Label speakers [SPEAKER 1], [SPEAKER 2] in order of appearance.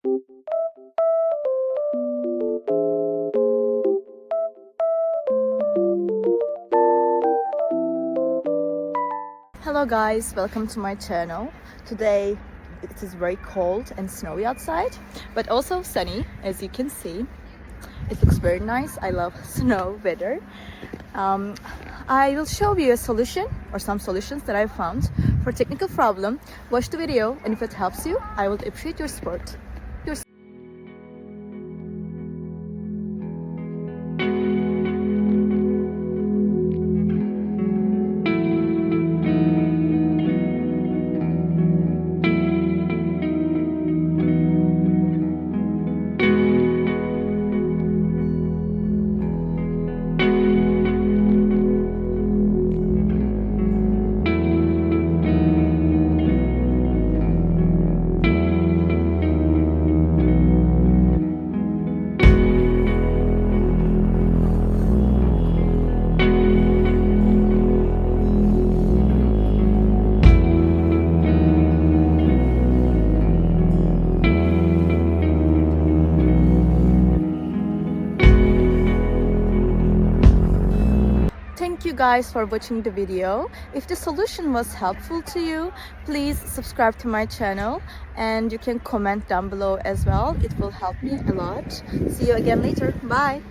[SPEAKER 1] Hello guys, welcome to my channel. Today it is very cold and snowy outside, but also sunny, as you can see. It looks very nice. I love snow weather. I will show you a solution or some solutions that I found for technical problem. Watch the video, and if it helps you, I would appreciate your support. Thank you guys for watching the video. If the solution was helpful to you, please subscribe to my channel and you can comment down below as well. It will help me a lot. See you again later. Bye.